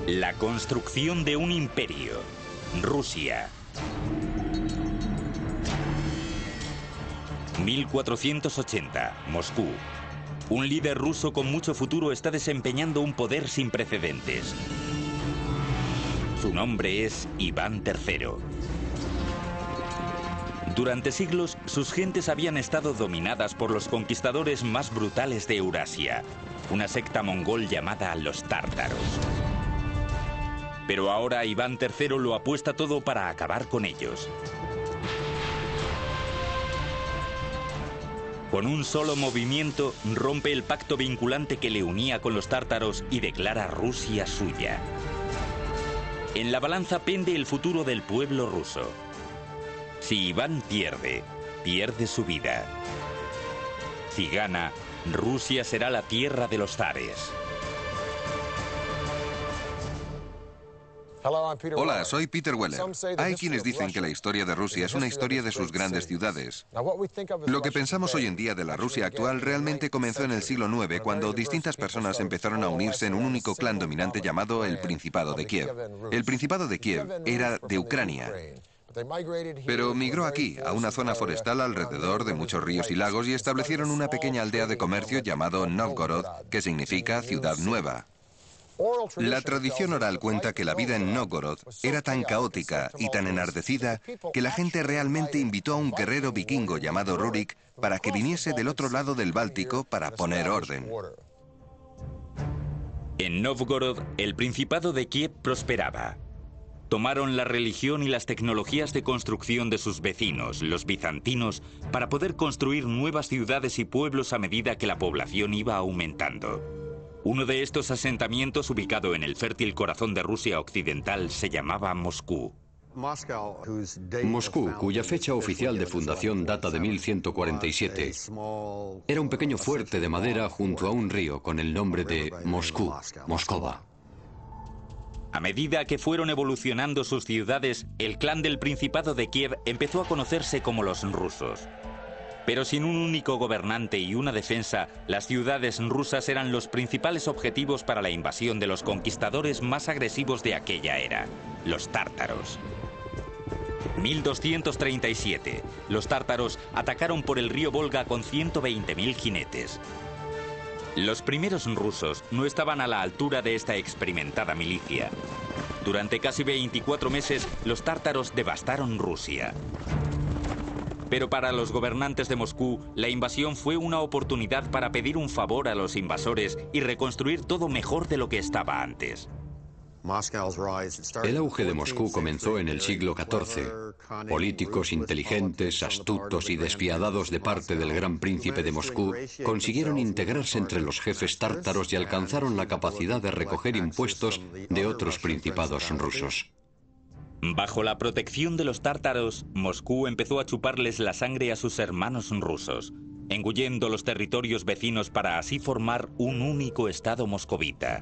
La construcción de un imperio. Rusia. 1480, Moscú. Un líder ruso con mucho futuro está desempeñando un poder sin precedentes. Su nombre es Iván III. Durante siglos, sus gentes habían estado dominadas por los conquistadores más brutales de Eurasia, una secta mongol llamada los tártaros. Pero ahora Iván III lo apuesta todo para acabar con ellos. Con un solo movimiento, rompe el pacto vinculante que le unía con los tártaros y declara Rusia suya. En la balanza pende el futuro del pueblo ruso. Si Iván pierde, pierde su vida. Si gana, Rusia será la tierra de los zares. Hola, soy Peter Weller. Hay quienes dicen que la historia de Rusia es una historia de sus grandes ciudades. Lo que pensamos hoy en día de la Rusia actual realmente comenzó en el siglo IX, cuando distintas personas empezaron a unirse en un único clan dominante llamado el Principado de Kiev. El Principado de Kiev era de Ucrania, pero migró aquí, a una zona forestal alrededor de muchos ríos y lagos, y establecieron una pequeña aldea de comercio llamado Novgorod, que significa ciudad nueva. La tradición oral cuenta que la vida en Novgorod era tan caótica y tan enardecida que la gente realmente invitó a un guerrero vikingo llamado Rurik para que viniese del otro lado del Báltico para poner orden. En Novgorod, el Principado de Kiev prosperaba. Tomaron la religión y las tecnologías de construcción de sus vecinos, los bizantinos, para poder construir nuevas ciudades y pueblos a medida que la población iba aumentando. Uno de estos asentamientos, ubicado en el fértil corazón de Rusia occidental, se llamaba Moscú. Moscú, cuya fecha oficial de fundación data de 1147, era un pequeño fuerte de madera junto a un río con el nombre de Moscú, Moscova. A medida que fueron evolucionando sus ciudades, el clan del Principado de Kiev empezó a conocerse como los rusos. Pero sin un único gobernante y una defensa, las ciudades rusas eran los principales objetivos para la invasión de los conquistadores más agresivos de aquella era, los tártaros. 1237. Los tártaros atacaron por el río Volga con 120.000 jinetes. Los primeros rusos no estaban a la altura de esta experimentada milicia. Durante casi 24 meses, los tártaros devastaron Rusia. Pero para los gobernantes de Moscú, la invasión fue una oportunidad para pedir un favor a los invasores y reconstruir todo mejor de lo que estaba antes. El auge de Moscú comenzó en el siglo XIV. Políticos inteligentes, astutos y despiadados de parte del gran príncipe de Moscú consiguieron integrarse entre los jefes tártaros y alcanzaron la capacidad de recoger impuestos de otros principados rusos. Bajo la protección de los tártaros, Moscú empezó a chuparles la sangre a sus hermanos rusos, engullendo los territorios vecinos para así formar un único estado moscovita.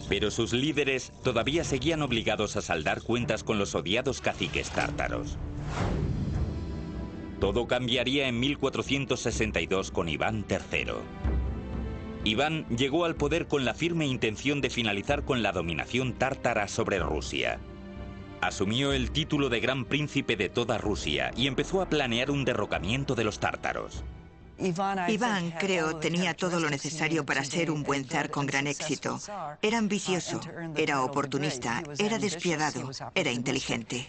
Pero sus líderes todavía seguían obligados a saldar cuentas con los odiados caciques tártaros. Todo cambiaría en 1462 con Iván III. Iván llegó al poder con la firme intención de finalizar con la dominación tártara sobre Rusia. Asumió el título de Gran Príncipe de toda Rusia y empezó a planear un derrocamiento de los tártaros. Iván, creo, tenía todo lo necesario para ser un buen zar con gran éxito. Era ambicioso, era oportunista, era despiadado, era inteligente.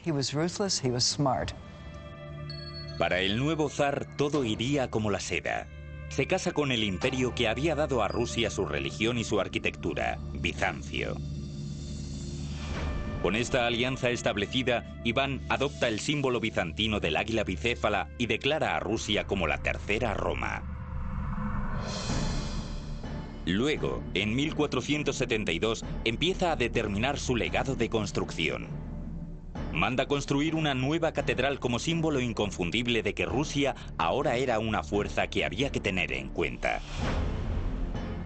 Para el nuevo zar todo iría como la seda. Se casa con el imperio que había dado a Rusia su religión y su arquitectura, Bizancio. Con esta alianza establecida, Iván adopta el símbolo bizantino del águila bicéfala y declara a Rusia como la tercera Roma. Luego, en 1472, empieza a determinar su legado de construcción. Manda construir una nueva catedral como símbolo inconfundible de que Rusia ahora era una fuerza que había que tener en cuenta.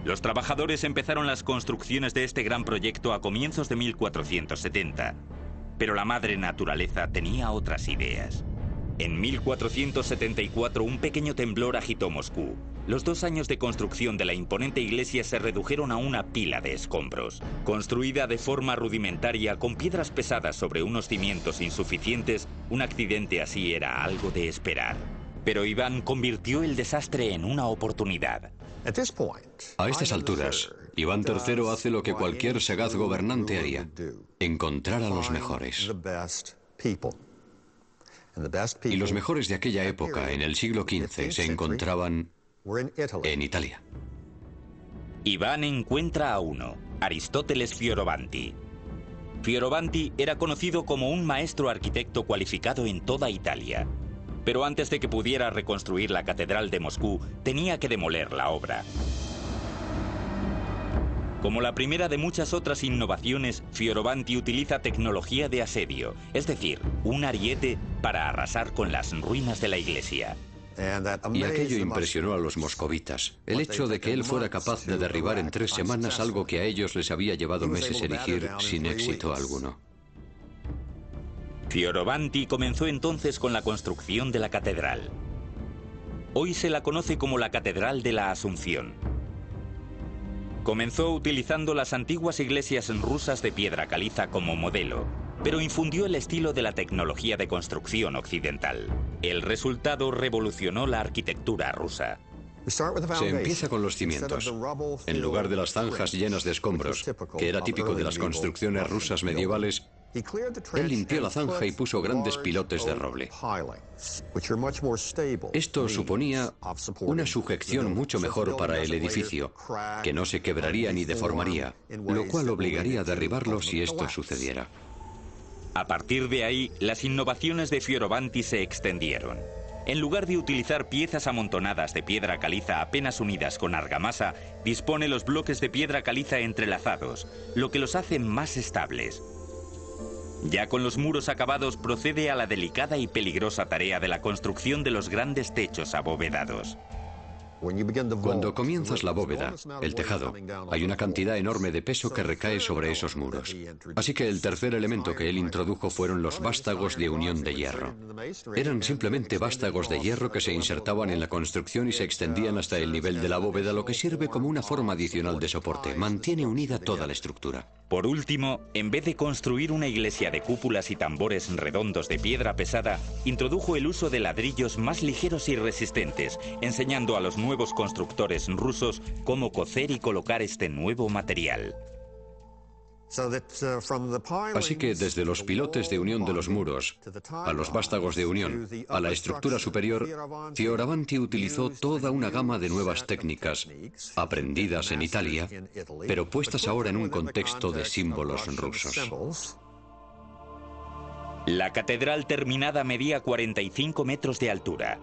Los trabajadores empezaron las construcciones de este gran proyecto a comienzos de 1470, pero la madre naturaleza tenía otras ideas. En 1474 un pequeño temblor agitó Moscú. los 2 años de construcción de la imponente iglesia se redujeron a una pila de escombros. Construida de forma rudimentaria con piedras pesadas sobre unos cimientos insuficientes, un accidente así era algo de esperar. Pero Iván convirtió el desastre en una oportunidad. A estas alturas, Iván III hace lo que cualquier sagaz gobernante haría: encontrar a los mejores. Y los mejores de aquella época, en el siglo XV, se encontraban en Italia. Iván encuentra a uno, Aristóteles Fioravanti. Fioravanti era conocido como un maestro arquitecto cualificado en toda Italia. Pero antes de que pudiera reconstruir la Catedral de Moscú, tenía que demoler la obra. Como la primera de muchas otras innovaciones, Fioravanti utiliza tecnología de asedio, es decir, un ariete para arrasar con las ruinas de la iglesia. Y aquello impresionó a los moscovitas. El hecho de que él fuera capaz de derribar en 3 semanas algo que a ellos les había llevado meses erigir sin éxito alguno. Fioravanti comenzó entonces con la construcción de la catedral. Hoy se la conoce como la Catedral de la Asunción. Comenzó utilizando las antiguas iglesias rusas de piedra caliza como modelo, pero infundió el estilo de la tecnología de construcción occidental. El resultado revolucionó la arquitectura rusa. Se empieza con los cimientos. En lugar de las zanjas llenas de escombros, que era típico de las construcciones rusas medievales, él limpió la zanja y puso grandes pilotes de roble. Esto suponía una sujeción mucho mejor para el edificio, que no se quebraría ni deformaría, lo cual obligaría a derribarlo si esto sucediera. A partir de ahí, las innovaciones de Fioravanti se extendieron. En lugar de utilizar piezas amontonadas de piedra caliza apenas unidas con argamasa, dispone los bloques de piedra caliza entrelazados, lo que los hace más estables. Ya con los muros acabados, procede a la delicada y peligrosa tarea de la construcción de los grandes techos abovedados. Cuando comienzas la bóveda, el tejado, hay una cantidad enorme de peso que recae sobre esos muros. Así que el tercer elemento que él introdujo fueron los vástagos de unión de hierro. Eran simplemente vástagos de hierro que se insertaban en la construcción y se extendían hasta el nivel de la bóveda, lo que sirve como una forma adicional de soporte. Mantiene unida toda la estructura. Por último, en vez de construir una iglesia de cúpulas y tambores redondos de piedra pesada, introdujo el uso de ladrillos más ligeros y resistentes, enseñando a los nuevos constructores rusos cómo cocer y colocar este nuevo material. Así que desde los pilotes de unión de los muros, a los vástagos de unión, a la estructura superior, Fioravanti utilizó toda una gama de nuevas técnicas, aprendidas en Italia, pero puestas ahora en un contexto de símbolos rusos. La catedral terminada medía 45 metros de altura.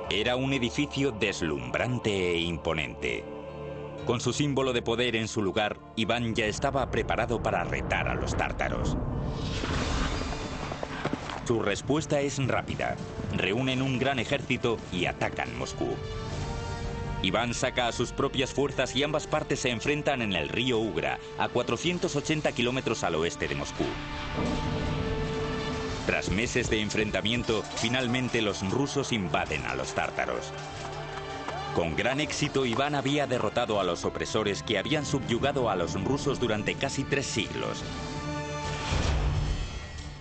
Era un edificio deslumbrante e imponente. Con su símbolo de poder en su lugar, Iván ya estaba preparado para retar a los tártaros. Su respuesta es rápida. Reúnen un gran ejército y atacan Moscú. Iván saca a sus propias fuerzas y ambas partes se enfrentan en el río Ugra, a 480 kilómetros al oeste de Moscú. Tras meses de enfrentamiento, finalmente los rusos invaden a los tártaros. Con gran éxito, Iván había derrotado a los opresores que habían subyugado a los rusos durante casi 3 siglos.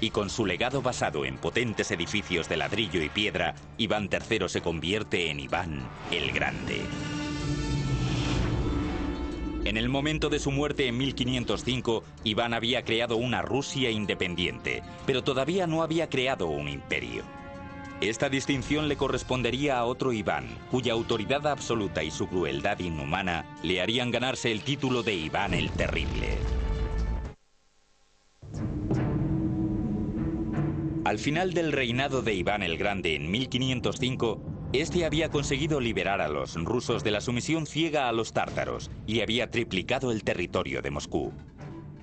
Y con su legado basado en potentes edificios de ladrillo y piedra, Iván III se convierte en Iván el Grande. En el momento de su muerte en 1505, Iván había creado una Rusia independiente, pero todavía no había creado un imperio. Esta distinción le correspondería a otro Iván, cuya autoridad absoluta y su crueldad inhumana le harían ganarse el título de Iván el Terrible. Al final del reinado de Iván el Grande en 1505, este había conseguido liberar a los rusos de la sumisión ciega a los tártaros y había triplicado el territorio de Moscú.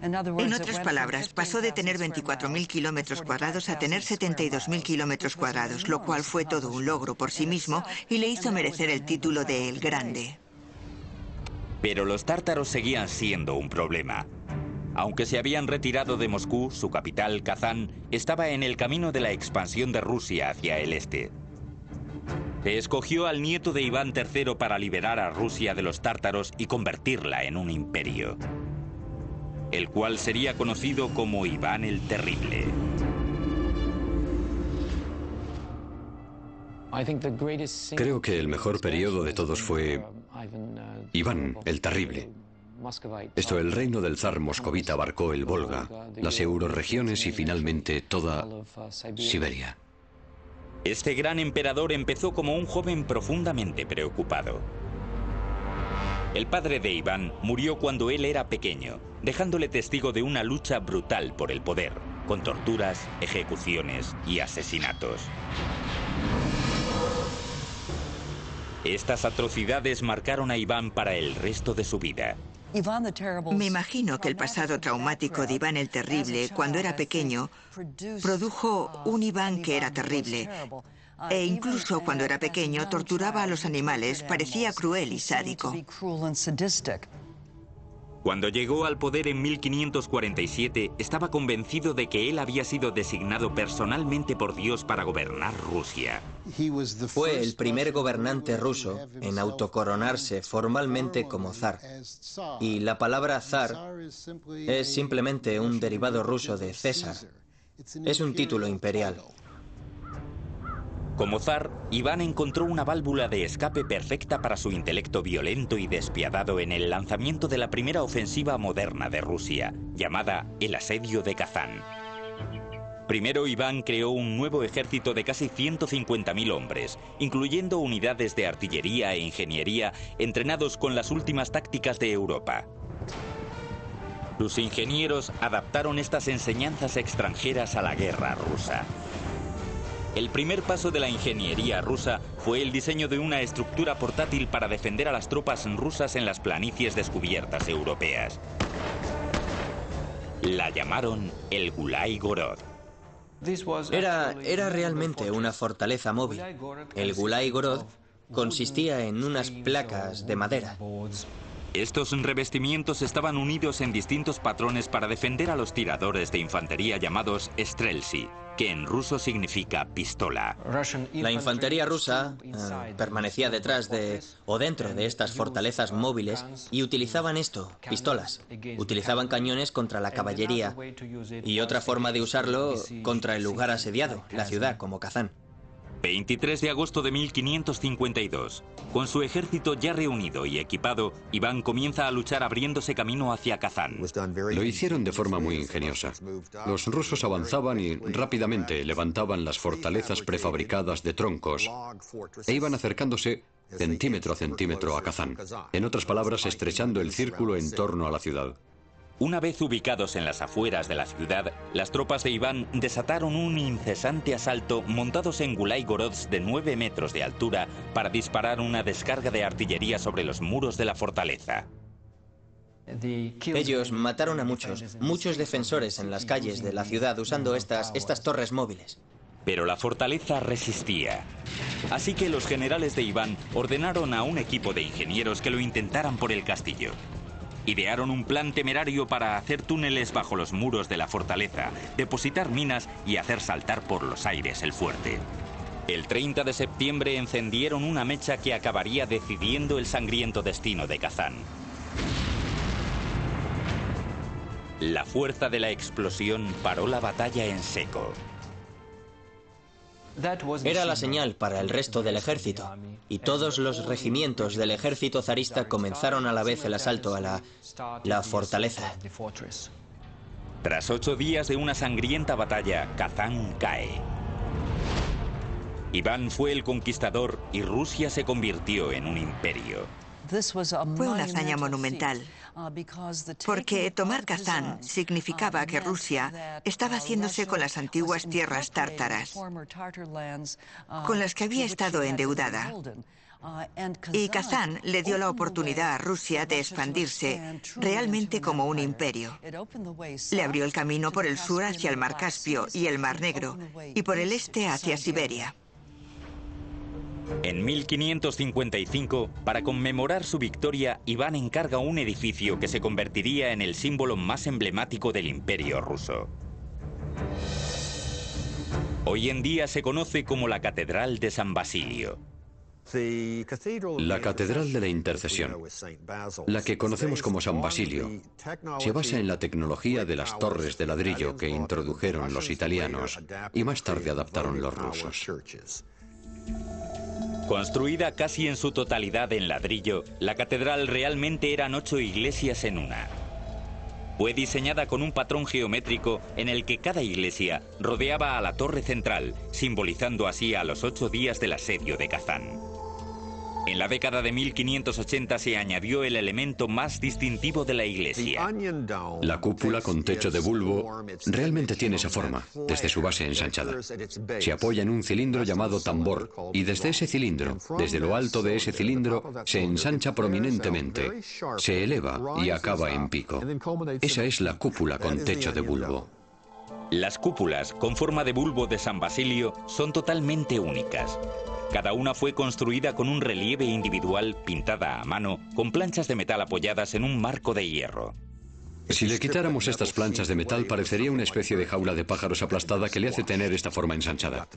En otras palabras, pasó de tener 24.000 kilómetros cuadrados a tener 72.000 kilómetros cuadrados, lo cual fue todo un logro por sí mismo y le hizo merecer el título de El Grande. Pero los tártaros seguían siendo un problema. Aunque se habían retirado de Moscú, su capital, Kazán, estaba en el camino de la expansión de Rusia hacia el este. Se escogió al nieto de Iván III para liberar a Rusia de los tártaros y convertirla en un imperio, el cual sería conocido como Iván el Terrible. Creo que el mejor periodo de todos fue Iván el Terrible. El reino del zar moscovita abarcó el Volga, las euroregiones y finalmente toda Siberia. Este gran emperador empezó como un joven profundamente preocupado. El padre de Iván murió cuando él era pequeño, dejándole testigo de una lucha brutal por el poder, con torturas, ejecuciones y asesinatos. Estas atrocidades marcaron a Iván para el resto de su vida. Me imagino que el pasado traumático de Iván el Terrible, cuando era pequeño, produjo un Iván que era terrible. E incluso cuando era pequeño, torturaba a los animales, parecía cruel y sádico. Cuando llegó al poder en 1547, estaba convencido de que él había sido designado personalmente por Dios para gobernar Rusia. Fue el primer gobernante ruso en autocoronarse formalmente como zar. Y la palabra zar es simplemente un derivado ruso de César. Es un título imperial. Como zar, Iván encontró una válvula de escape perfecta para su intelecto violento y despiadado en el lanzamiento de la primera ofensiva moderna de Rusia, llamada el Asedio de Kazán. Primero, Iván creó un nuevo ejército de casi 150.000 hombres, incluyendo unidades de artillería e ingeniería entrenados con las últimas tácticas de Europa. Sus ingenieros adaptaron estas enseñanzas extranjeras a la guerra rusa. El primer paso de la ingeniería rusa fue el diseño de una estructura portátil para defender a las tropas rusas en las planicies descubiertas europeas. La llamaron el Gulai Gorod. Era realmente una fortaleza móvil. El Gulai Gorod consistía en unas placas de madera. Estos revestimientos estaban unidos en distintos patrones para defender a los tiradores de infantería llamados streltsy, que en ruso significa pistola. La infantería rusa permanecía detrás o dentro de estas fortalezas móviles y utilizaban pistolas. Utilizaban cañones contra la caballería y otra forma de usarlo contra el lugar asediado, la ciudad, como Kazán. 23 de agosto de 1552. Con su ejército ya reunido y equipado, Iván comienza a luchar abriéndose camino hacia Kazán. Lo hicieron de forma muy ingeniosa. Los rusos avanzaban y rápidamente levantaban las fortalezas prefabricadas de troncos e iban acercándose centímetro a centímetro a Kazán. En otras palabras, estrechando el círculo en torno a la ciudad. Una vez ubicados en las afueras de la ciudad, las tropas de Iván desataron un incesante asalto montados en Gulai Gorods de 9 metros de altura para disparar una descarga de artillería sobre los muros de la fortaleza. Ellos mataron a muchos defensores en las calles de la ciudad usando estas torres móviles. Pero la fortaleza resistía. Así que los generales de Iván ordenaron a un equipo de ingenieros que lo intentaran por el castillo. Idearon un plan temerario para hacer túneles bajo los muros de la fortaleza, depositar minas y hacer saltar por los aires el fuerte. El 30 de septiembre encendieron una mecha que acabaría decidiendo el sangriento destino de Kazán. La fuerza de la explosión paró la batalla en seco. Era la señal para el resto del ejército, y todos los regimientos del ejército zarista comenzaron a la vez el asalto a la fortaleza. Tras 8 días de una sangrienta batalla, Kazán cae. Iván fue el conquistador y Rusia se convirtió en un imperio. Fue una hazaña monumental, porque tomar Kazán significaba que Rusia estaba haciéndose con las antiguas tierras tártaras, con las que había estado endeudada. Y Kazán le dio la oportunidad a Rusia de expandirse realmente como un imperio. Le abrió el camino por el sur hacia el Mar Caspio y el Mar Negro, y por el este hacia Siberia. En 1555, para conmemorar su victoria, Iván encarga un edificio que se convertiría en el símbolo más emblemático del Imperio ruso. Hoy en día se conoce como la Catedral de San Basilio. La Catedral de la Intercesión, la que conocemos como San Basilio, se basa en la tecnología de las torres de ladrillo que introdujeron los italianos y más tarde adaptaron los rusos. Construida casi en su totalidad en ladrillo, la catedral realmente eran 8 iglesias en una. Fue diseñada con un patrón geométrico en el que cada iglesia rodeaba a la torre central, simbolizando así a los 8 días del asedio de Kazán. En la década de 1580 se añadió el elemento más distintivo de la iglesia. La cúpula con techo de bulbo realmente tiene esa forma, desde su base ensanchada. Se apoya en un cilindro llamado tambor, y desde ese cilindro, desde lo alto de ese cilindro, se ensancha prominentemente, se eleva y acaba en pico. Esa es la cúpula con techo de bulbo. Las cúpulas con forma de bulbo de San Basilio son totalmente únicas. Cada una fue construida con un relieve individual pintada a mano, con planchas de metal apoyadas en un marco de hierro. Si le quitáramos estas planchas de metal, parecería una especie de jaula de pájaros aplastada que le hace tener esta forma ensanchada.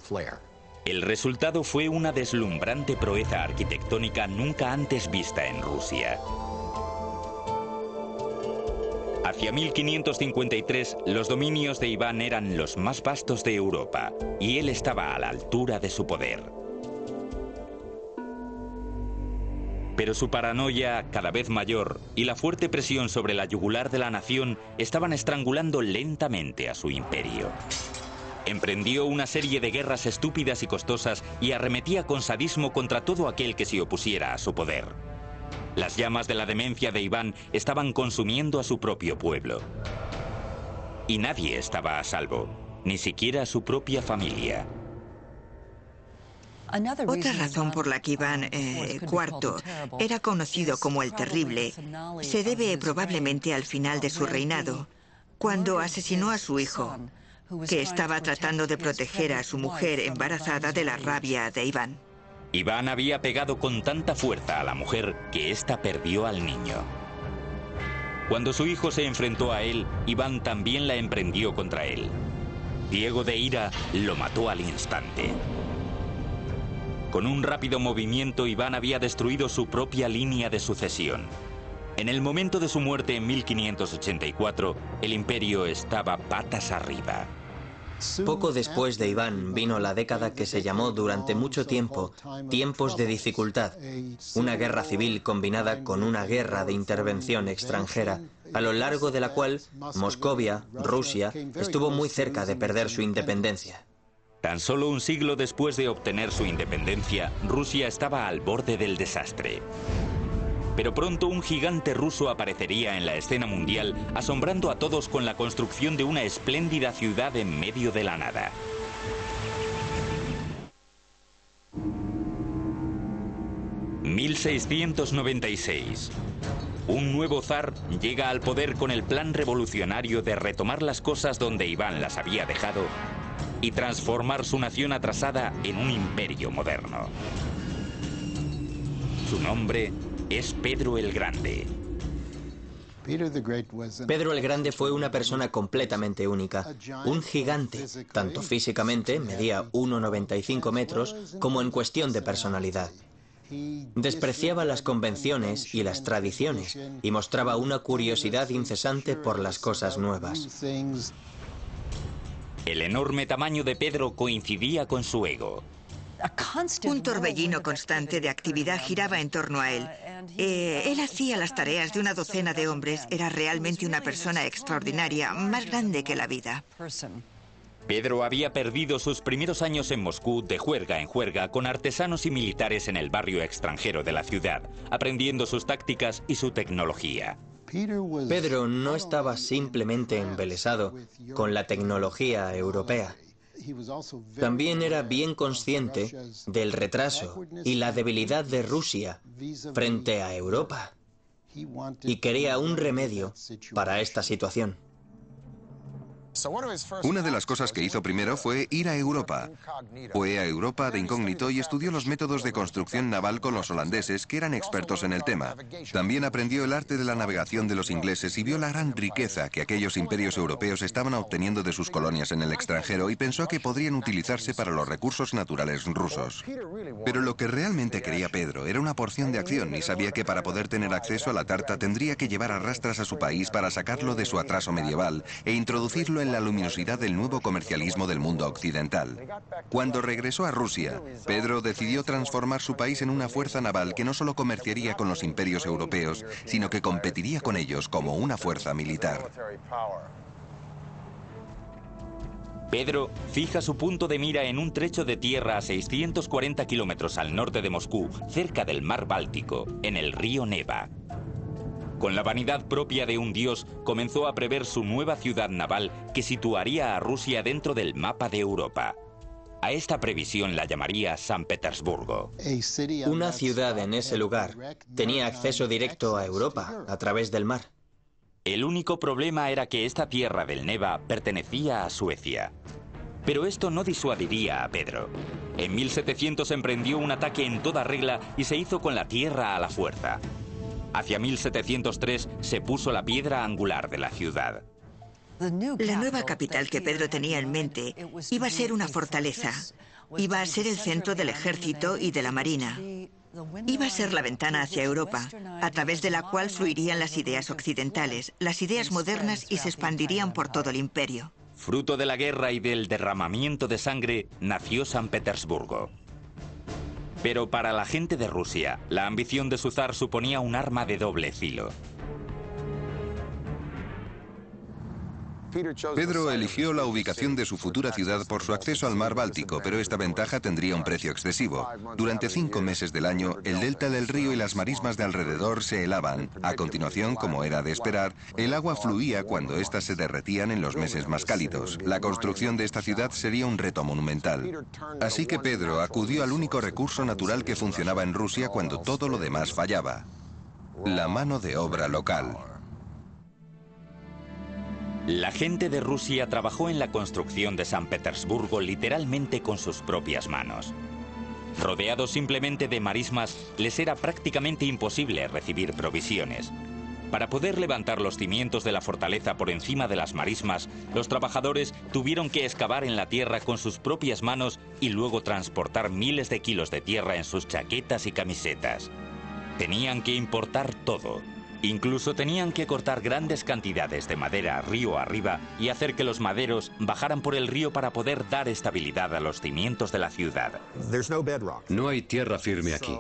El resultado fue una deslumbrante proeza arquitectónica nunca antes vista en Rusia. Hacia 1553, los dominios de Iván eran los más vastos de Europa, y él estaba a la altura de su poder. Pero su paranoia, cada vez mayor, y la fuerte presión sobre la yugular de la nación estaban estrangulando lentamente a su imperio. Emprendió una serie de guerras estúpidas y costosas y arremetía con sadismo contra todo aquel que se opusiera a su poder. Las llamas de la demencia de Iván estaban consumiendo a su propio pueblo. Y nadie estaba a salvo, ni siquiera su propia familia. Otra razón por la que Iván IV era conocido como el Terrible se debe probablemente al final de su reinado, cuando asesinó a su hijo, que estaba tratando de proteger a su mujer embarazada de la rabia de Iván. Iván había pegado con tanta fuerza a la mujer que ésta perdió al niño. Cuando su hijo se enfrentó a él, Iván también la emprendió contra él. Ciego de ira, lo mató al instante. Con un rápido movimiento, Iván había destruido su propia línea de sucesión. En el momento de su muerte en 1584, el imperio estaba patas arriba. Poco después de Iván vino la década que se llamó durante mucho tiempo tiempos de dificultad, una guerra civil combinada con una guerra de intervención extranjera, a lo largo de la cual Moscovia, Rusia, estuvo muy cerca de perder su independencia. Tan solo un siglo después de obtener su independencia, Rusia estaba al borde del desastre. Pero pronto un gigante ruso aparecería en la escena mundial, asombrando a todos con la construcción de una espléndida ciudad en medio de la nada. ...1696... Un nuevo zar llega al poder con el plan revolucionario de retomar las cosas donde Iván las había dejado y transformar su nación atrasada en un imperio moderno. Su nombre es Pedro el Grande. Pedro el Grande fue una persona completamente única, un gigante, tanto físicamente, medía 1,95 metros, como en cuestión de personalidad. Despreciaba las convenciones y las tradiciones y mostraba una curiosidad incesante por las cosas nuevas. El enorme tamaño de Pedro coincidía con su ego. Un torbellino constante de actividad giraba en torno a él. Él hacía las tareas de una docena de hombres. Era realmente una persona extraordinaria, más grande que la vida. Pedro había perdido sus primeros años en Moscú de juerga en juerga con artesanos y militares en el barrio extranjero de la ciudad, aprendiendo sus tácticas y su tecnología. Pedro no estaba simplemente embelesado con la tecnología europea. También era bien consciente del retraso y la debilidad de Rusia frente a Europa y quería un remedio para esta situación. Una de las cosas que hizo primero fue ir a Europa. Fue a Europa de incógnito y estudió los métodos de construcción naval con los holandeses, que eran expertos en el tema. También aprendió el arte de la navegación de los ingleses y vio la gran riqueza que aquellos imperios europeos estaban obteniendo de sus colonias en el extranjero y pensó que podrían utilizarse para los recursos naturales rusos. Pero lo que realmente quería Pedro era una porción de acción y sabía que para poder tener acceso a la tarta tendría que llevar a rastras a su país para sacarlo de su atraso medieval e introducirlo en la luminosidad del nuevo comercialismo del mundo occidental. Cuando regresó a Rusia, Pedro decidió transformar su país en una fuerza naval que no solo comerciaría con los imperios europeos, sino que competiría con ellos como una fuerza militar. Pedro fija su punto de mira en un trecho de tierra a 640 kilómetros al norte de Moscú, cerca del mar Báltico, en el río Neva. Con la vanidad propia de un dios, comenzó a prever su nueva ciudad naval que situaría a Rusia dentro del mapa de Europa. A esta previsión la llamaría San Petersburgo. Una ciudad en ese lugar tenía acceso directo a Europa a través del mar. El único problema era que esta tierra del Neva pertenecía a Suecia. Pero esto no disuadiría a Pedro. En 1700 emprendió un ataque en toda regla y se hizo con la tierra a la fuerza. Hacia 1703 se puso la piedra angular de la ciudad. La nueva capital que Pedro tenía en mente iba a ser una fortaleza. Iba a ser el centro del ejército y de la marina. Iba a ser la ventana hacia Europa, a través de la cual fluirían las ideas occidentales, las ideas modernas y se expandirían por todo el imperio. Fruto de la guerra y del derramamiento de sangre, nació San Petersburgo. Pero para la gente de Rusia, la ambición de su zar suponía un arma de doble filo. Pedro eligió la ubicación de su futura ciudad por su acceso al mar Báltico, pero esta ventaja tendría un precio excesivo. Durante 5 meses del año, el delta del río y las marismas de alrededor se helaban. A continuación, como era de esperar, el agua fluía cuando éstas se derretían en los meses más cálidos. La construcción de esta ciudad sería un reto monumental. Así que Pedro acudió al único recurso natural que funcionaba en Rusia cuando todo lo demás fallaba: la mano de obra local. La gente de Rusia trabajó en la construcción de San Petersburgo literalmente con sus propias manos. Rodeados simplemente de marismas, les era prácticamente imposible recibir provisiones. Para poder levantar los cimientos de la fortaleza por encima de las marismas, los trabajadores tuvieron que excavar en la tierra con sus propias manos y luego transportar miles de kilos de tierra en sus chaquetas y camisetas. Tenían que importar todo. Incluso tenían que cortar grandes cantidades de madera río arriba y hacer que los maderos bajaran por el río para poder dar estabilidad a los cimientos de la ciudad. No hay tierra firme aquí,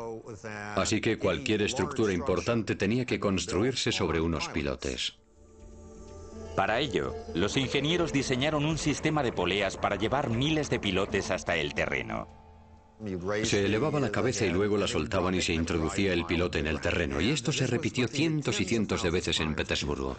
así que cualquier estructura importante tenía que construirse sobre unos pilotes. Para ello, los ingenieros diseñaron un sistema de poleas para llevar miles de pilotes hasta el terreno. Se elevaba la cabeza y luego la soltaban y se introducía el pilote en el terreno, y esto se repitió cientos y cientos de veces en Petersburgo.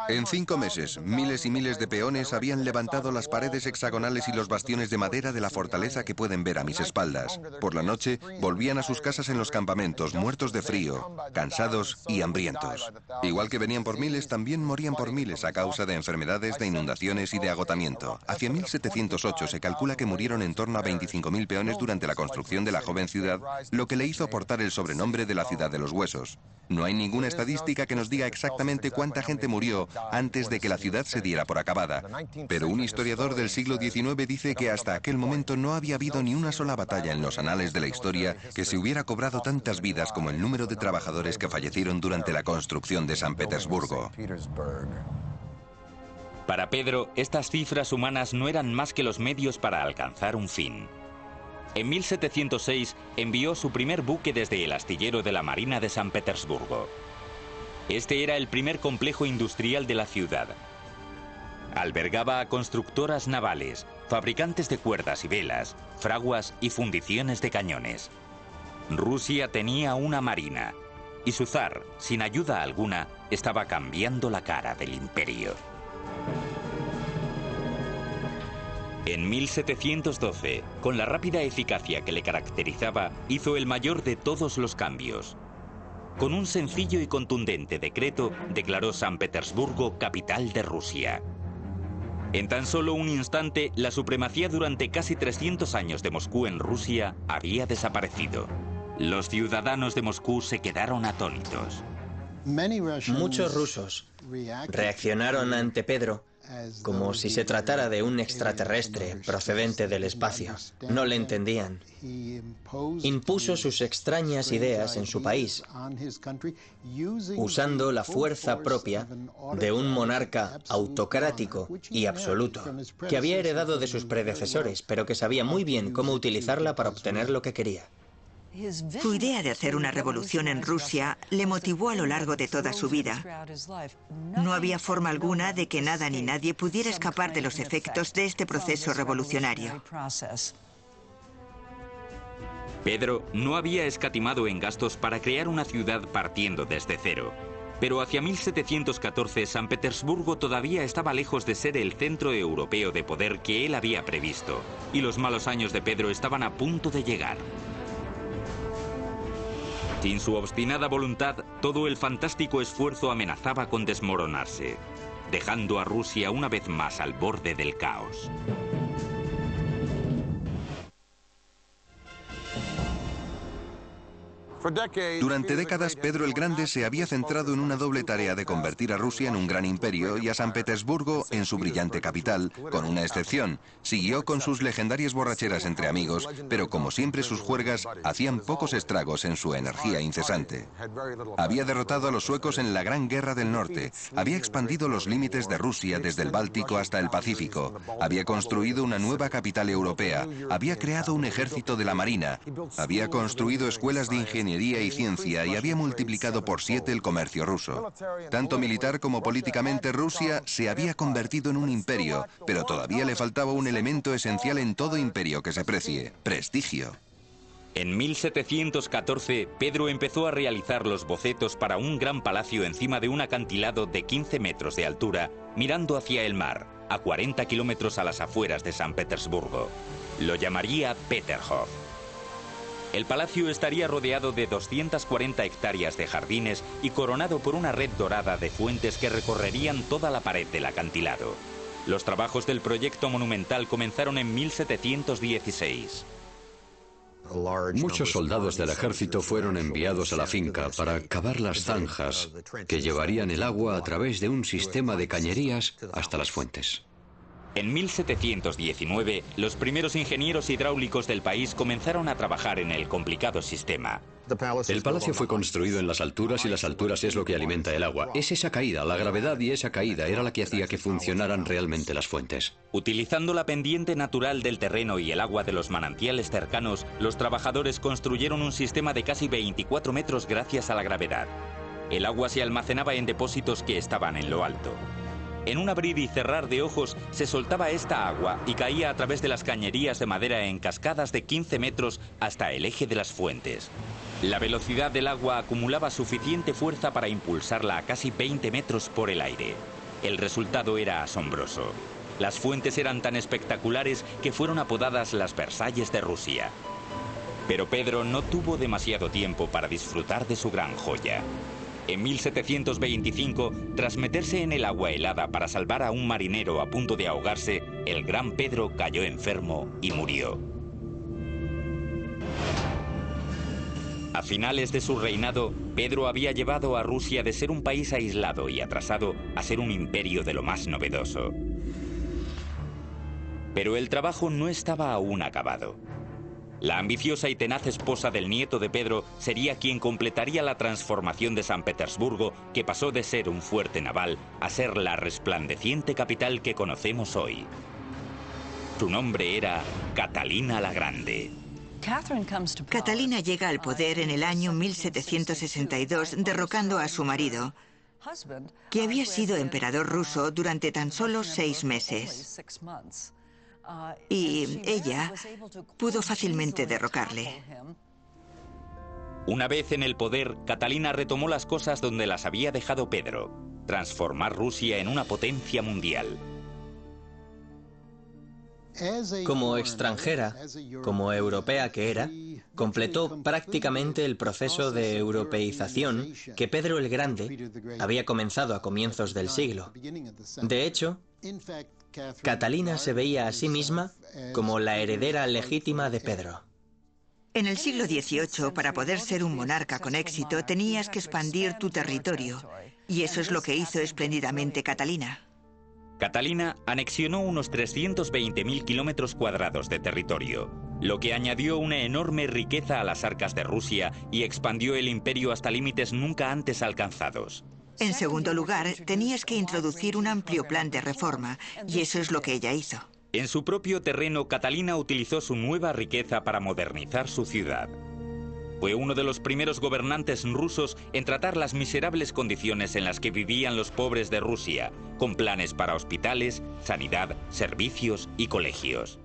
En 5 meses, miles y miles de peones habían levantado las paredes hexagonales y los bastiones de madera de la fortaleza que pueden ver a mis espaldas. Por la noche, volvían a sus casas en los campamentos, muertos de frío, cansados y hambrientos. Igual que venían por miles, también morían por miles a causa de enfermedades, de inundaciones y de agotamiento. Hacia 1708 se calcula que murieron en torno a 25.000 peones durante la construcción de la joven ciudad, lo que le hizo portar el sobrenombre de la ciudad de los huesos. No hay ninguna estadística que nos diga exactamente cuánta gente murió antes de que la ciudad se diera por acabada, pero un historiador del siglo XIX dice que hasta aquel momento no había habido ni una sola batalla en los anales de la historia que se hubiera cobrado tantas vidas como el número de trabajadores que fallecieron durante la construcción de San Petersburgo. Para Pedro, estas cifras humanas no eran más que los medios para alcanzar un fin. En 1706 envió su primer buque desde el astillero de la Marina de San Petersburgo. Este era el primer complejo industrial de la ciudad. Albergaba a constructoras navales, fabricantes de cuerdas y velas, fraguas y fundiciones de cañones. Rusia tenía una marina, y su zar, sin ayuda alguna, estaba cambiando la cara del imperio. En 1712, con la rápida eficacia que le caracterizaba, hizo el mayor de todos los cambios. Con un sencillo y contundente decreto, declaró San Petersburgo capital de Rusia. En tan solo un instante, la supremacía durante casi 300 años de Moscú en Rusia había desaparecido. Los ciudadanos de Moscú se quedaron atónitos. Muchos rusos reaccionaron ante Pedro como si se tratara de un extraterrestre procedente del espacio. No le entendían. Impuso sus extrañas ideas en su país, usando la fuerza propia de un monarca autocrático y absoluto, que había heredado de sus predecesores, pero que sabía muy bien cómo utilizarla para obtener lo que quería. Su idea de hacer una revolución en Rusia le motivó a lo largo de toda su vida. No había forma alguna de que nada ni nadie pudiera escapar de los efectos de este proceso revolucionario. Pedro no había escatimado en gastos para crear una ciudad partiendo desde cero. Pero hacia 1714 San Petersburgo todavía estaba lejos de ser el centro europeo de poder que él había previsto, y los malos años de Pedro estaban a punto de llegar. Sin su obstinada voluntad, todo el fantástico esfuerzo amenazaba con desmoronarse, dejando a Rusia una vez más al borde del caos. Durante décadas, Pedro el Grande se había centrado en una doble tarea de convertir a Rusia en un gran imperio y a San Petersburgo en su brillante capital, con una excepción. Siguió con sus legendarias borracheras entre amigos, pero como siempre sus juergas hacían pocos estragos en su energía incesante. Había derrotado a los suecos en la Gran Guerra del Norte, había expandido los límites de Rusia desde el Báltico hasta el Pacífico, había construido una nueva capital europea, había creado un ejército de la Marina, había construido escuelas de ingeniería y ciencia y había multiplicado por 7 el comercio ruso. Tanto militar como políticamente Rusia se había convertido en un imperio, pero todavía le faltaba un elemento esencial en todo imperio que se precie: prestigio. En 1714, Pedro empezó a realizar los bocetos para un gran palacio encima de un acantilado de 15 metros de altura, mirando hacia el mar, a 40 kilómetros a las afueras de San Petersburgo. Lo llamaría Peterhof. El palacio estaría rodeado de 240 hectáreas de jardines y coronado por una red dorada de fuentes que recorrerían toda la pared del acantilado. Los trabajos del proyecto monumental comenzaron en 1716. Muchos soldados del ejército fueron enviados a la finca para cavar las zanjas que llevarían el agua a través de un sistema de cañerías hasta las fuentes. En 1719, los primeros ingenieros hidráulicos del país comenzaron a trabajar en el complicado sistema. El palacio fue construido en las alturas y las alturas es lo que alimenta el agua. Es esa caída, la gravedad y esa caída era la que hacía que funcionaran realmente las fuentes. Utilizando la pendiente natural del terreno y el agua de los manantiales cercanos, los trabajadores construyeron un sistema de casi 24 metros gracias a la gravedad. El agua se almacenaba en depósitos que estaban en lo alto. En un abrir y cerrar de ojos se soltaba esta agua y caía a través de las cañerías de madera en cascadas de 15 metros hasta el eje de las fuentes. La velocidad del agua acumulaba suficiente fuerza para impulsarla a casi 20 metros por el aire. El resultado era asombroso. Las fuentes eran tan espectaculares que fueron apodadas las Versalles de Rusia. Pero Pedro no tuvo demasiado tiempo para disfrutar de su gran joya. En 1725, tras meterse en el agua helada para salvar a un marinero a punto de ahogarse, el gran Pedro cayó enfermo y murió. A finales de su reinado, Pedro había llevado a Rusia de ser un país aislado y atrasado a ser un imperio de lo más novedoso. Pero el trabajo no estaba aún acabado. La ambiciosa y tenaz esposa del nieto de Pedro sería quien completaría la transformación de San Petersburgo, que pasó de ser un fuerte naval a ser la resplandeciente capital que conocemos hoy. Su nombre era Catalina la Grande. Catalina llega al poder en el año 1762, derrocando a su marido, que había sido emperador ruso durante tan solo 6 meses. Y ella pudo fácilmente derrocarle. Una vez en el poder, Catalina retomó las cosas donde las había dejado Pedro: transformar Rusia en una potencia mundial. Como extranjera, como europea que era, completó prácticamente el proceso de europeización que Pedro el Grande había comenzado a comienzos del siglo. De hecho, Catalina se veía a sí misma como la heredera legítima de Pedro. En el siglo XVIII, para poder ser un monarca con éxito, tenías que expandir tu territorio. Y eso es lo que hizo espléndidamente Catalina. Catalina anexionó unos 320.000 kilómetros cuadrados de territorio, lo que añadió una enorme riqueza a las arcas de Rusia y expandió el imperio hasta límites nunca antes alcanzados. En segundo lugar, tenías que introducir un amplio plan de reforma, y eso es lo que ella hizo. En su propio terreno, Catalina utilizó su nueva riqueza para modernizar su ciudad. Fue uno de los primeros gobernantes rusos en tratar las miserables condiciones en las que vivían los pobres de Rusia, con planes para hospitales, sanidad, servicios y colegios.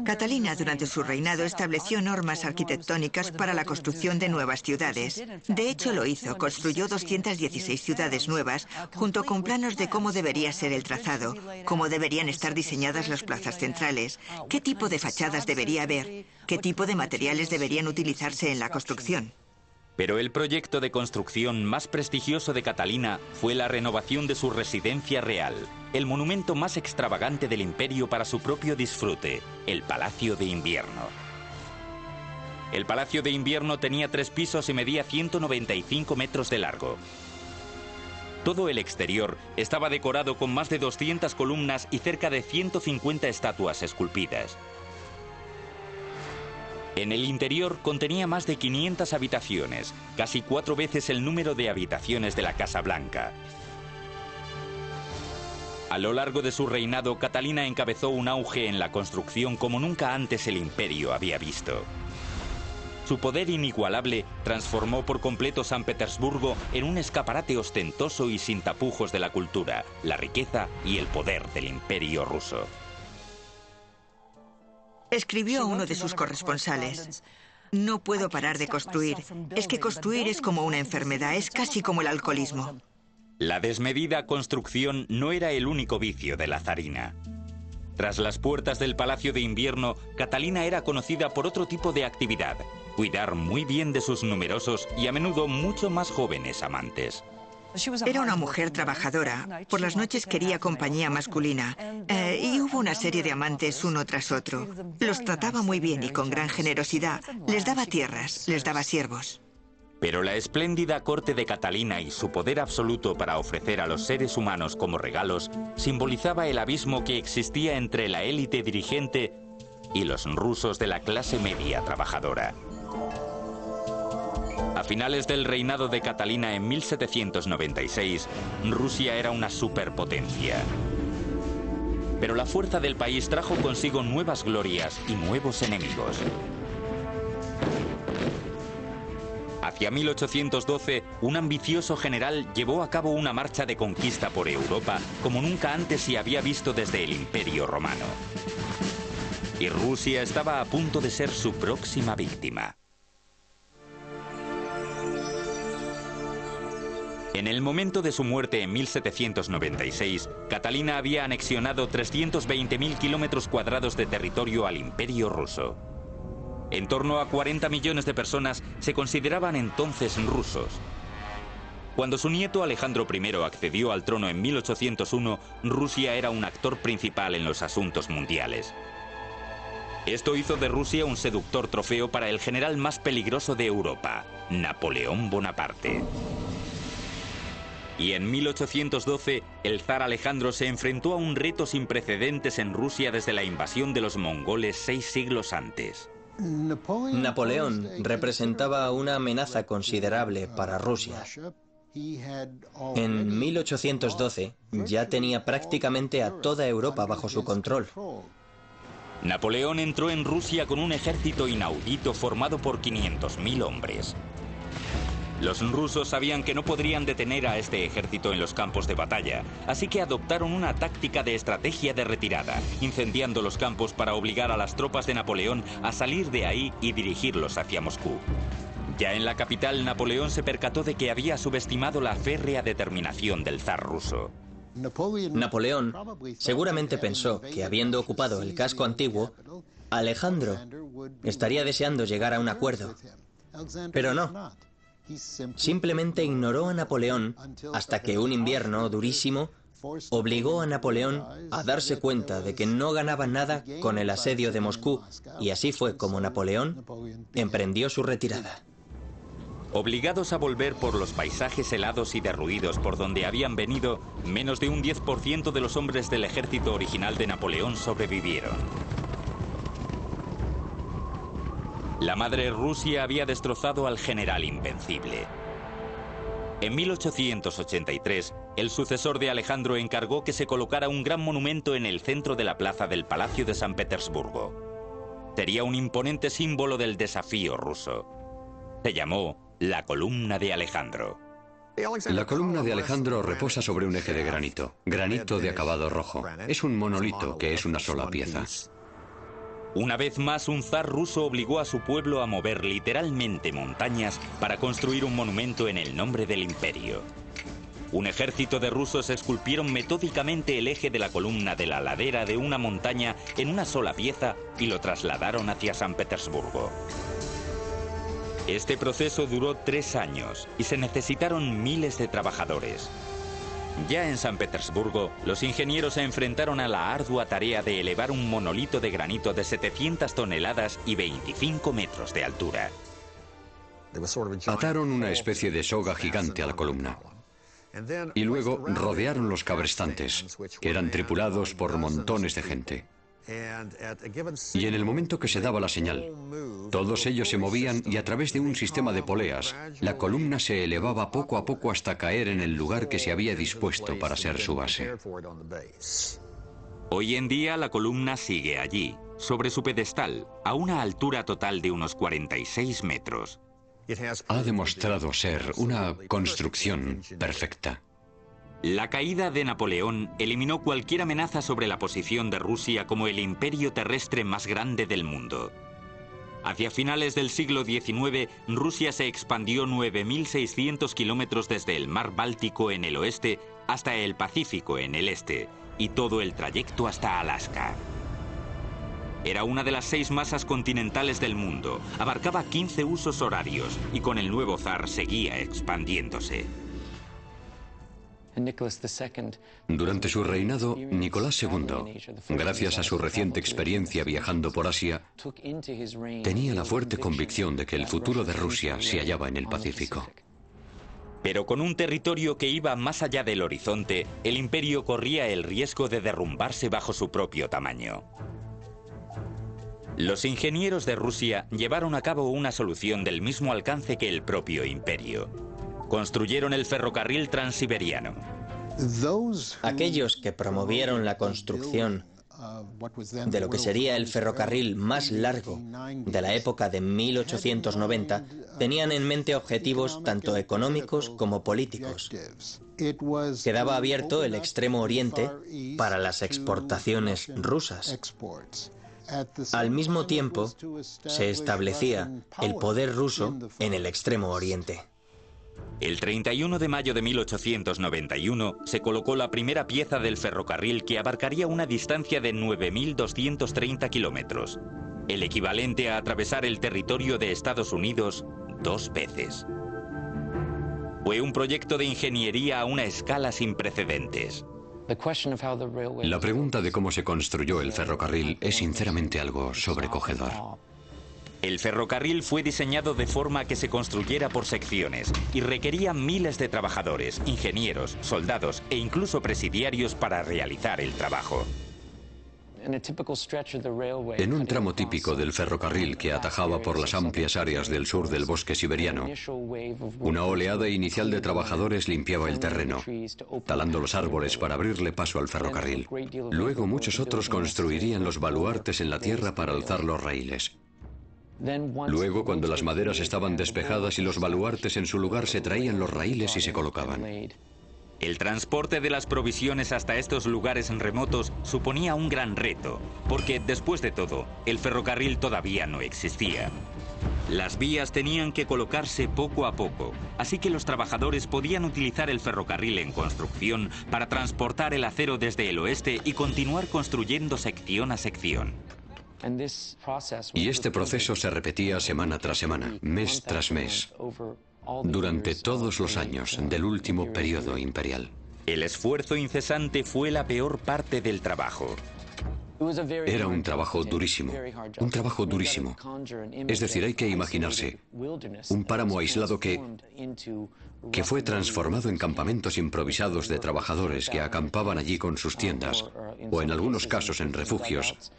Catalina, durante su reinado, estableció normas arquitectónicas para la construcción de nuevas ciudades. De hecho, lo hizo. Construyó 216 ciudades nuevas, junto con planos de cómo debería ser el trazado, cómo deberían estar diseñadas las plazas centrales, qué tipo de fachadas debería haber, qué tipo de materiales deberían utilizarse en la construcción. Pero el proyecto de construcción más prestigioso de Catalina fue la renovación de su residencia real, el monumento más extravagante del imperio para su propio disfrute, el Palacio de Invierno. El Palacio de Invierno tenía 3 pisos y medía 195 metros de largo. Todo el exterior estaba decorado con más de 200 columnas y cerca de 150 estatuas esculpidas. En el interior contenía más de 500 habitaciones, casi 4 veces el número de habitaciones de la Casa Blanca. A lo largo de su reinado, Catalina encabezó un auge en la construcción como nunca antes el imperio había visto. Su poder inigualable transformó por completo San Petersburgo en un escaparate ostentoso y sin tapujos de la cultura, la riqueza y el poder del imperio ruso. Escribió a uno de sus corresponsales: "No puedo parar de construir. Es que construir es como una enfermedad, es casi como el alcoholismo". La desmedida construcción no era el único vicio de la zarina. Tras las puertas del Palacio de Invierno, Catalina era conocida por otro tipo de actividad: cuidar muy bien de sus numerosos y a menudo mucho más jóvenes amantes. Era una mujer trabajadora. Por las noches quería compañía masculina. Y hubo una serie de amantes uno tras otro. Los trataba muy bien y con gran generosidad. Les daba tierras, les daba siervos. Pero la espléndida corte de Catalina y su poder absoluto para ofrecer a los seres humanos como regalos simbolizaba el abismo que existía entre la élite dirigente y los rusos de la clase media trabajadora. A finales del reinado de Catalina en 1796, Rusia era una superpotencia. Pero la fuerza del país trajo consigo nuevas glorias y nuevos enemigos. Hacia 1812, un ambicioso general llevó a cabo una marcha de conquista por Europa como nunca antes se había visto desde el Imperio Romano. Y Rusia estaba a punto de ser su próxima víctima. En el momento de su muerte en 1796, Catalina había anexionado 320.000 kilómetros cuadrados de territorio al Imperio ruso. En torno a 40 millones de personas se consideraban entonces rusos. Cuando su nieto Alejandro I accedió al trono en 1801, Rusia era un actor principal en los asuntos mundiales. Esto hizo de Rusia un seductor trofeo para el general más peligroso de Europa, Napoleón Bonaparte. Y en 1812, el zar Alejandro se enfrentó a un reto sin precedentes en Rusia desde la invasión de los mongoles 6 siglos antes. Napoleón representaba una amenaza considerable para Rusia. En 1812 ya tenía prácticamente a toda Europa bajo su control. Napoleón entró en Rusia con un ejército inaudito formado por 500.000 hombres. Los rusos sabían que no podrían detener a este ejército en los campos de batalla, así que adoptaron una táctica de estrategia de retirada, incendiando los campos para obligar a las tropas de Napoleón a salir de ahí y dirigirlos hacia Moscú. Ya en la capital, Napoleón se percató de que había subestimado la férrea determinación del zar ruso. Napoleón seguramente pensó que, habiendo ocupado el casco antiguo, Alejandro estaría deseando llegar a un acuerdo. Pero no. Simplemente ignoró a Napoleón hasta que un invierno durísimo obligó a Napoleón a darse cuenta de que no ganaba nada con el asedio de Moscú, y así fue como Napoleón emprendió su retirada. Obligados a volver por los paisajes helados y derruidos por donde habían venido, menos de un 10% de los hombres del ejército original de Napoleón sobrevivieron. La madre Rusia había destrozado al general invencible. En 1883, el sucesor de Alejandro encargó que se colocara un gran monumento en el centro de la plaza del Palacio de San Petersburgo. Sería un imponente símbolo del desafío ruso. Se llamó la Columna de Alejandro. La columna de Alejandro reposa sobre un eje de granito de acabado rojo. Es un monolito que es una sola pieza. Una vez más, un zar ruso obligó a su pueblo a mover literalmente montañas para construir un monumento en el nombre del imperio. Un ejército de rusos esculpieron metódicamente el eje de la columna de la ladera de una montaña en una sola pieza y lo trasladaron hacia San Petersburgo. Este proceso duró 3 años y se necesitaron miles de trabajadores. Ya en San Petersburgo, los ingenieros se enfrentaron a la ardua tarea de elevar un monolito de granito de 700 toneladas y 25 metros de altura. Ataron una especie de soga gigante a la columna. Y luego rodearon los cabrestantes, que eran tripulados por montones de gente. Y en el momento que se daba la señal, todos ellos se movían y a través de un sistema de poleas, la columna se elevaba poco a poco hasta caer en el lugar que se había dispuesto para ser su base. Hoy en día la columna sigue allí, sobre su pedestal, a una altura total de unos 46 metros. Ha demostrado ser una construcción perfecta. La caída de Napoleón eliminó cualquier amenaza sobre la posición de Rusia como el imperio terrestre más grande del mundo. Hacia finales del siglo XIX, Rusia se expandió 9.600 kilómetros desde el mar Báltico en el oeste hasta el Pacífico en el este, y todo el trayecto hasta Alaska. Era una de las 6 masas continentales del mundo, abarcaba 15 usos horarios y con el nuevo zar seguía expandiéndose. Durante su reinado, Nicolás II, gracias a su reciente experiencia viajando por Asia, tenía la fuerte convicción de que el futuro de Rusia se hallaba en el Pacífico. Pero con un territorio que iba más allá del horizonte, el imperio corría el riesgo de derrumbarse bajo su propio tamaño. Los ingenieros de Rusia llevaron a cabo una solución del mismo alcance que el propio imperio. Construyeron el ferrocarril transiberiano. Aquellos que promovieron la construcción de lo que sería el ferrocarril más largo de la época de 1890 tenían en mente objetivos tanto económicos como políticos. Quedaba abierto el Extremo Oriente para las exportaciones rusas. Al mismo tiempo, se establecía el poder ruso en el Extremo Oriente. El 31 de mayo de 1891 se colocó la primera pieza del ferrocarril que abarcaría una distancia de 9.230 kilómetros, el equivalente a atravesar el territorio de Estados Unidos 2 veces. Fue un proyecto de ingeniería a una escala sin precedentes. La pregunta de cómo se construyó el ferrocarril es sinceramente algo sobrecogedor. El ferrocarril fue diseñado de forma que se construyera por secciones y requería miles de trabajadores, ingenieros, soldados e incluso presidiarios para realizar el trabajo. En un tramo típico del ferrocarril que atajaba por las amplias áreas del sur del bosque siberiano, una oleada inicial de trabajadores limpiaba el terreno, talando los árboles para abrirle paso al ferrocarril. Luego muchos otros construirían los baluartes en la tierra para alzar los raíles. Luego, cuando las maderas estaban despejadas y los baluartes en su lugar, se traían los raíles y se colocaban. El transporte de las provisiones hasta estos lugares remotos suponía un gran reto, porque, después de todo, el ferrocarril todavía no existía. Las vías tenían que colocarse poco a poco, así que los trabajadores podían utilizar el ferrocarril en construcción para transportar el acero desde el oeste y continuar construyendo sección a sección. Y este proceso se repetía semana tras semana, mes tras mes, durante todos los años del último periodo imperial. El esfuerzo incesante fue la peor parte del trabajo. Era un trabajo durísimo, un trabajo durísimo. Es decir, hay que imaginarse un páramo aislado que fue transformado en campamentos improvisados de trabajadores que acampaban allí con sus tiendas, o en algunos casos en refugios,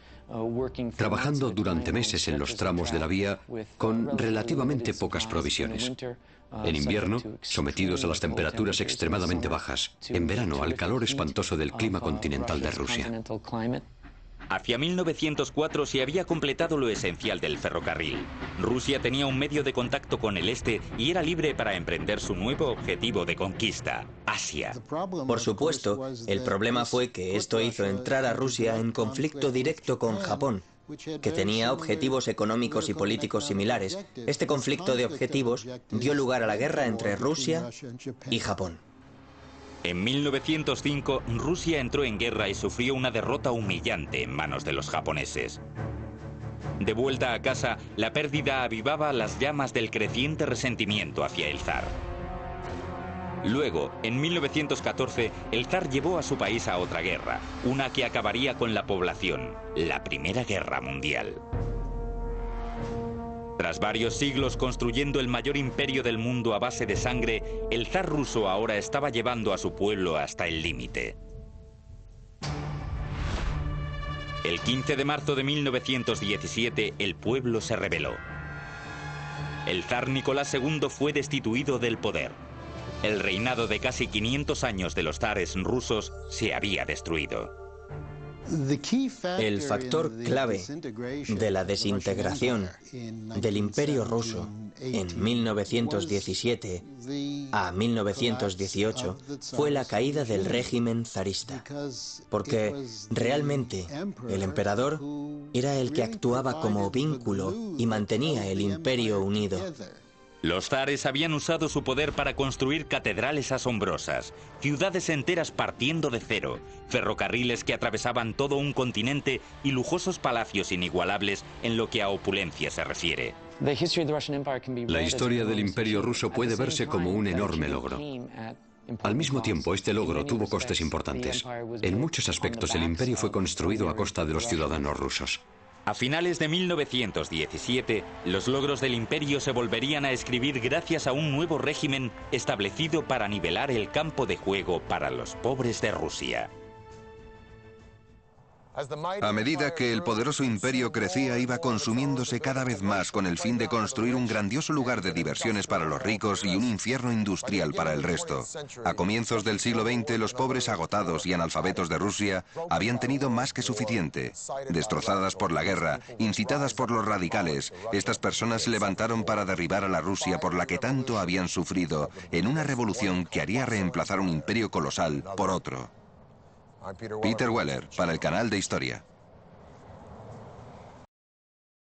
trabajando durante meses en los tramos de la vía con relativamente pocas provisiones. En invierno, sometidos a las temperaturas extremadamente bajas. En verano, al calor espantoso del clima continental de Rusia. Hacia 1904 se había completado lo esencial del ferrocarril. Rusia tenía un medio de contacto con el este y era libre para emprender su nuevo objetivo de conquista, Asia. Por supuesto, el problema fue que esto hizo entrar a Rusia en conflicto directo con Japón, que tenía objetivos económicos y políticos similares. Este conflicto de objetivos dio lugar a la guerra entre Rusia y Japón. En 1905, Rusia entró en guerra y sufrió una derrota humillante en manos de los japoneses. De vuelta a casa, la pérdida avivaba las llamas del creciente resentimiento hacia el zar. Luego, en 1914, el zar llevó a su país a otra guerra, una que acabaría con la población, la Primera Guerra Mundial. Tras varios siglos construyendo el mayor imperio del mundo a base de sangre, el zar ruso ahora estaba llevando a su pueblo hasta el límite. El 15 de marzo de 1917, el pueblo se rebeló. El zar Nicolás II fue destituido del poder. El reinado de casi 500 años de los zares rusos se había destruido. El factor clave de la desintegración del Imperio ruso en 1917 a 1918 fue la caída del régimen zarista, porque realmente el emperador era el que actuaba como vínculo y mantenía el imperio unido. Los zares habían usado su poder para construir catedrales asombrosas, ciudades enteras partiendo de cero, ferrocarriles que atravesaban todo un continente y lujosos palacios inigualables en lo que a opulencia se refiere. La historia del Imperio ruso puede verse como un enorme logro. Al mismo tiempo, este logro tuvo costes importantes. En muchos aspectos, el imperio fue construido a costa de los ciudadanos rusos. A finales de 1917, los logros del imperio se volverían a escribir gracias a un nuevo régimen establecido para nivelar el campo de juego para los pobres de Rusia. A medida que el poderoso imperio crecía, iba consumiéndose cada vez más con el fin de construir un grandioso lugar de diversiones para los ricos y un infierno industrial para el resto. A comienzos del siglo XX, los pobres agotados y analfabetos de Rusia habían tenido más que suficiente. Destrozadas por la guerra, incitadas por los radicales, estas personas se levantaron para derribar a la Rusia por la que tanto habían sufrido, en una revolución que haría reemplazar un imperio colosal por otro. Peter Weller, para el canal de Historia.